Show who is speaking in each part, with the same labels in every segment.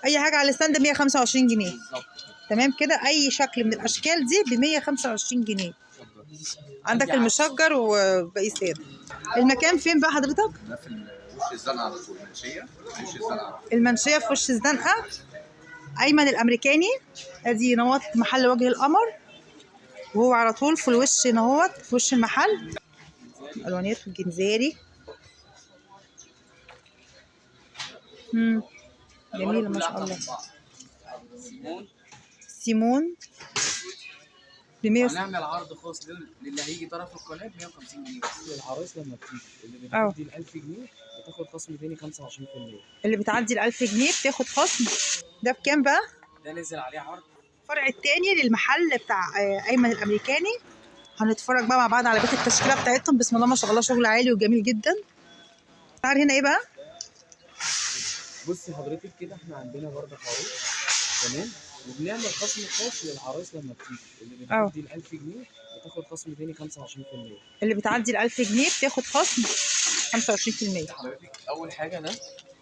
Speaker 1: اي حاجه على الستاند 125 جنيه.
Speaker 2: بالظبط.
Speaker 1: تمام كده، اي شكل من الاشكال دي ب 125 جنيه. عندك المشجر وباقي ساده. المكان فين بقى حضرتك؟
Speaker 2: ده في وش الزنقه على طول، المنشيه وش الزنقه.
Speaker 1: المنشيه في وش الزنقه، ايمن الامريكاني. ادي نوات محل وجه القمر، وهو على طول في الوش نوات في وش المحل. الوانيات الجنزاري. جميله ما شاء الله. سيمون ب 100.
Speaker 2: هنعمل عرض خاص للي هيجي طرف القناه ب 150 جنيه بس. للعرايس لما بتيجي اللي بتعدي ال 1000 جنيه بتاخد خصم تاني 25%.
Speaker 1: اللي بتعدي ال 1000 جنيه بتاخد خصم. ده بكام بقى؟
Speaker 2: ده نزل عليه عرض.
Speaker 1: الفرع التاني للمحل بتاع ايمن الامريكاني. هنتفرج بقى مع بعض على بيت التشكيله بتاعتهم. بسم الله ما شاء الله، شغل عالي وجميل جدا. تعال هنا ايه بقى؟
Speaker 2: بصي حضرتك كده احنا عندنا برضه عروض تمام، وبنعمل خصم خاص للعرايس لما بتيجي اللي بتعدي ال 1000 جنيه بتاخد خصم تاني 25%.
Speaker 1: اللي بتعدي ال 1000 جنيه بتاخد خصم 25%.
Speaker 2: حضرتك اول حاجه ده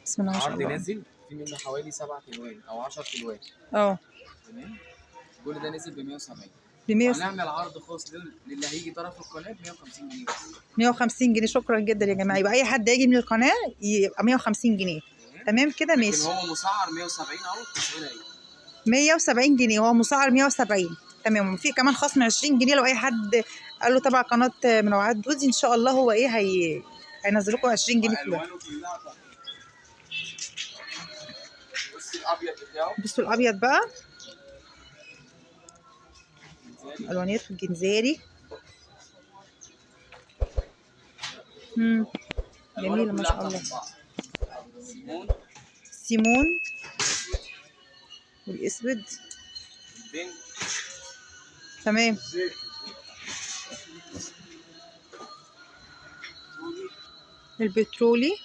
Speaker 1: بسم الله ما شاء
Speaker 2: عرض
Speaker 1: الله.
Speaker 2: نازل في منه حوالي 7 الوان او 10 الوان. تمام. كل ده نزل ب 170. هنعمل عرض خاص للي هيجي طرف القناه ب 150 جنيه بس.
Speaker 1: 150 جنيه. شكرا جدا يا جماعه. يبقى اي حد يجي من القناه يبقى 150 جنيه. تمام كده ماشي.
Speaker 2: لكن هو مسعر 170 اهو.
Speaker 1: 170 جنيه هو مسعر 170. تمام. وفي كمان خصم 20 جنيه لو اي حد قال له تبع قناه منوعات دودي. ان شاء الله هو ايه هينزل لكم 20 جنيه في الوقت.
Speaker 2: بصي الابيض بتاعه.
Speaker 1: بصوا الابيض بقى. الوانيات الجنزاري. جميله ما شاء الله. سيمون والاسود. تمام. البترولي.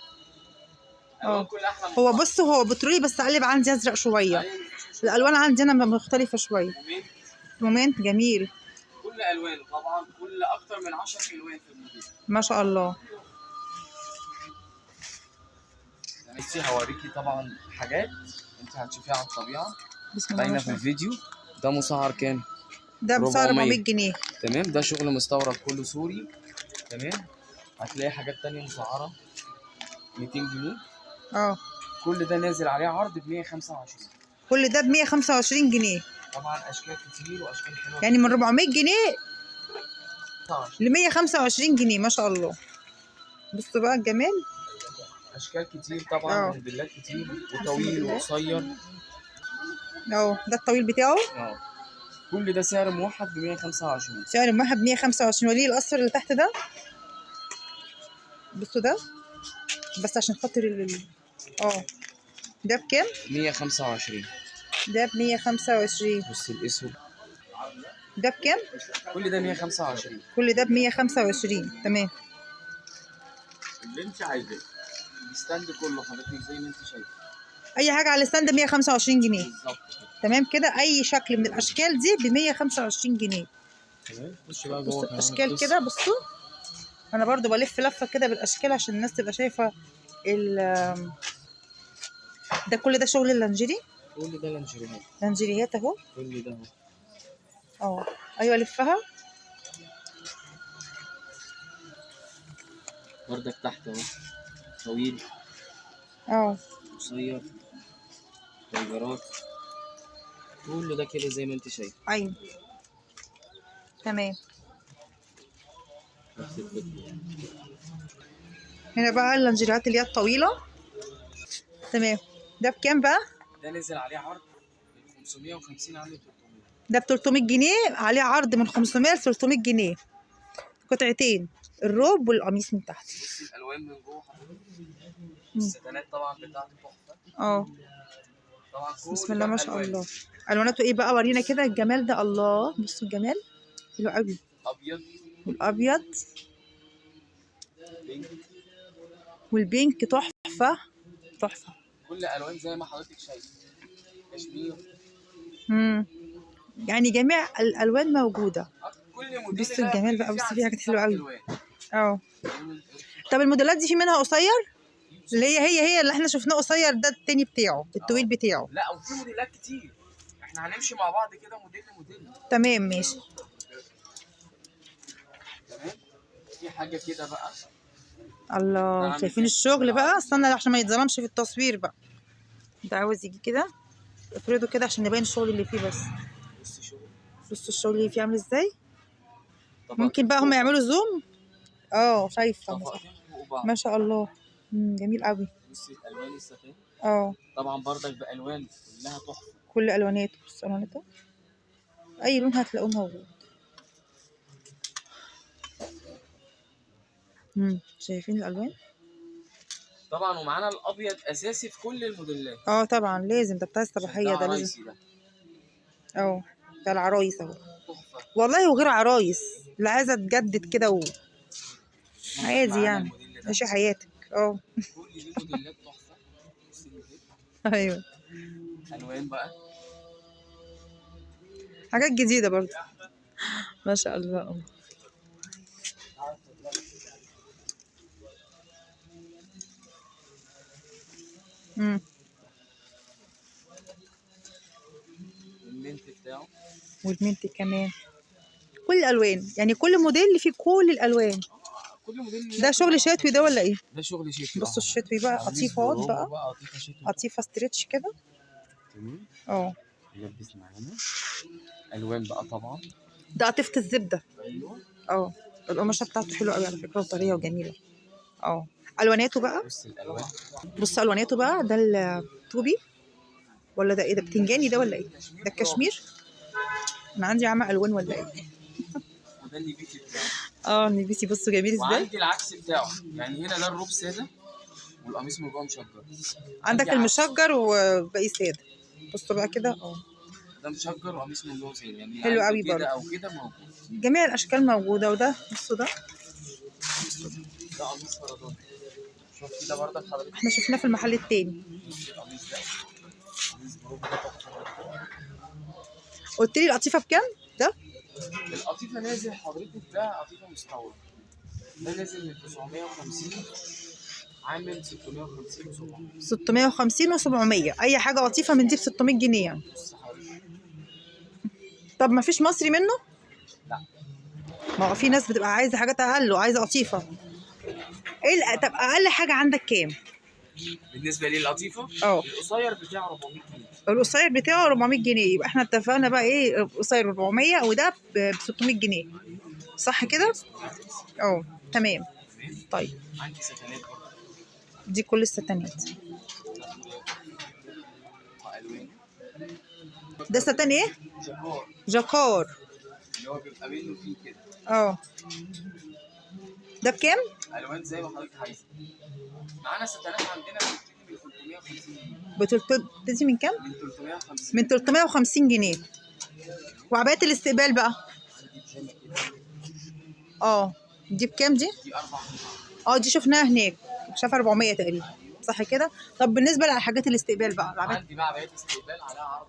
Speaker 1: هو بص هو بترولي بس قلب عندي ازرق شويه. الالوان عندي انا مختلفه شويه. مومنت جميل.
Speaker 2: كل الوان طبعا، كل اكتر من 10 الوان في الموديل
Speaker 1: ما شاء الله.
Speaker 2: بصي هوريكي طبعا حاجات انت هتشوفيها على الطبيعه
Speaker 1: بسم الله
Speaker 2: باينه في الفيديو. ده مسعر كام؟
Speaker 1: ده بسعر 400 جنيه.
Speaker 2: تمام. ده شغل مستورد كله سوري. تمام. هتلاقي حاجات تانية مسعره 200 جنيه. كل ده نازل عليه عرض ب 125.
Speaker 1: كل ده ب 125 جنيه.
Speaker 2: طبعا اشكال كتير واشكال حلوه
Speaker 1: يعني من 400 جنيه ل 125 جنيه. ما شاء الله. بصوا بقى الجمال.
Speaker 2: اشكال كتير طبعا. موديلات كتير وطويل وقصير.
Speaker 1: ده الطويل بتاعه.
Speaker 2: كل ده سعر موحد ب 125.
Speaker 1: سعر موحد ب 125. وليه الاصفر اللي تحت ده؟ بصوا ده بس عشان خاطر ده بكام؟
Speaker 2: 125.
Speaker 1: ده ب 125.
Speaker 2: بص الاسود
Speaker 1: ده بكام؟
Speaker 2: كل ده 125.
Speaker 1: كل ده ب 125. تمام.
Speaker 2: اللي انت عايزاه الستاند كله حضرتك زي ما انت شايفه.
Speaker 1: اي حاجه على الستاند 125 جنيه.
Speaker 2: بالظبط.
Speaker 1: تمام كده. اي شكل من الاشكال دي ب 125 جنيه.
Speaker 2: تمام. خشي بقى
Speaker 1: جوه الاشكال كده. بصوا انا برضو بلف لفه كده بالاشكال عشان الناس تبقى شايفه ده. كل ده شغل اللانجيري.
Speaker 2: كل ده لانجيريهات.
Speaker 1: لانجيريهات اهو.
Speaker 2: كل ده
Speaker 1: اهو. ايوه لفها.
Speaker 2: بردك تحت اهو. طويل. قصير. تايجرات. كله ده كده زي ما انت شايف.
Speaker 1: ايوه. تمام. هنا بقى اللانجيريات اللي هي الطويله. تمام. ده بكام بقى؟
Speaker 2: ده نزل عليه عرض من 550 عامل 300.
Speaker 1: ده ب 300 جنيه. عليه عرض من 500 ل 300 جنيه. قطعتين الروب والقميص من تحت.
Speaker 2: بصي الالوان من جوه حضرتك. الستانات طبعا بتاعته تحفه. طبعا
Speaker 1: بسم الله ما شاء الله. الواناته ايه بقى؟ ورينا كده الجمال ده. الله بصوا الجمال حلو قوي.
Speaker 2: ابيض.
Speaker 1: والابيض والبينك تحفه تحفه.
Speaker 2: كل الوان زي ما حضرتك شايفه. كشمير.
Speaker 1: يعني جميع الالوان موجوده.
Speaker 2: كل موديل.
Speaker 1: بصوا الجمال بقى. بصوا في حاجات حلوه قوي. طب الموديلات دي في منها قصير؟ اللي هي اللي احنا شفناه قصير ده التاني بتاعه الطويل بتاعه.
Speaker 2: لا وفي موديلات كتير، احنا هنمشي مع بعض كده موديل.
Speaker 1: تمام ماشي.
Speaker 2: تمام. في حاجه كده بقى.
Speaker 1: الله شايفين الشغل بقى. استنى عشان ما يتظلمش في التصوير بقى. ده عاوز يجي كده افرده كده عشان نبين الشغل اللي فيه بس. بصوا الشغل اللي فيه عامل ازاي. ممكن بقى هم يعملوا زوم. شايفه ما شاء الله. جميل قوي.
Speaker 2: بصي الالوان الستان.
Speaker 1: طبعا
Speaker 2: بردك بالوان كلها تحفه.
Speaker 1: كل الواناته. بص الواناته اي لون هتلاقوه موجود. شايفين الالوان
Speaker 2: طبعا. ومعانا الابيض اساسي في كل الموديلات.
Speaker 1: طبعا لازم ده بتاع الصباحيه ده لازم. ده العرايس اهو والله وغير عرايس اللي عايزه تجدد كده عادي يعني ماشي حياتك.
Speaker 2: كل دي موديلات تحفه.
Speaker 1: ايوه
Speaker 2: الوان بقى
Speaker 1: حاجات جديده برضه ما شاء الله.
Speaker 2: والمنت بتاعه
Speaker 1: والمنت كمان كل الالوان يعني كل موديل فيه كل الالوان.
Speaker 2: كل موديل.
Speaker 1: ده شغل شتوي ده ولا ايه؟
Speaker 2: ده شغل شتوي.
Speaker 1: بصوا الشتوي بقى قطيفات بقى قطيفه ستريتش كده.
Speaker 2: تمام. يلبس معانا الوان بقى طبعا.
Speaker 1: ده قطيفه الزبده.
Speaker 2: ايوه.
Speaker 1: القماشه بتاعته حلوه قوي على فكره وطريه وجميله. الواناته بقى.
Speaker 2: بص الالوان.
Speaker 1: بص الواناته بقى. ده الطوبي ولا ده ايه؟ ده بتنجاني ده ولا ايه؟ ده الكشمير. انا عندي عامه الوان ولا ايه؟
Speaker 2: وده النبيتي بتاعه.
Speaker 1: النبيتي بصوا جميل ازاي.
Speaker 2: وعندي العكس بتاعه يعني هنا ده الروب ساده والقميص من جوه مشجر.
Speaker 1: عندك المشجر وباقي ساده. بصوا بقى كده.
Speaker 2: ده مشجر وقميص من جوه ساده يعني
Speaker 1: حلو قوي برضه.
Speaker 2: كده او كده موجود.
Speaker 1: جميع الاشكال موجوده. وده بصوا ده
Speaker 2: قميص فرداني. شوفي ده برضك حضرتك
Speaker 1: احنا شفناه في المحل التاني.
Speaker 2: القميص ده قميص بروب.
Speaker 1: قلت لي القطيفه بكام ده؟
Speaker 2: القطيفه نازل حضرتك ده قطيفه مستورد. ده نازل من 950 عامل 650 و700.
Speaker 1: 650 و700 اي حاجه قطيفه من دي ب 600 جنيه يعني. طب ما فيش مصري منه؟
Speaker 2: لا.
Speaker 1: ما هو في ناس بتبقى عايزه حاجات اقل وعايزه قطيفه. طب اقل حاجه عندك كام؟
Speaker 2: بالنسبه للقطيفه القصير بتاعه 400 جنيه.
Speaker 1: القصير بتاعه 400 جنيه. يبقى احنا اتفقنا بقى ايه؟ القصير 400 وده ب 600 جنيه صح كده؟ تمام. طيب
Speaker 2: عندي ستانات برضه.
Speaker 1: دي كل الستانات. ده ستان ايه؟ جاكار.
Speaker 2: اللي هو بيبقى منه فيه كده.
Speaker 1: ده بكام؟
Speaker 2: الوان زي ما حضرتك عايزه. معانا ستانات عندنا
Speaker 1: ب 350 من كام؟ من 350 جنيه. وعبايات الاستقبال بقى؟ دي بكام دي؟
Speaker 2: دي 400.
Speaker 1: دي شفناها هناك شايفه 400 تقريبا صح كده؟ طب بالنسبه لحاجات الاستقبال بقى
Speaker 2: عندي بقى عبايات استقبال عليها عرض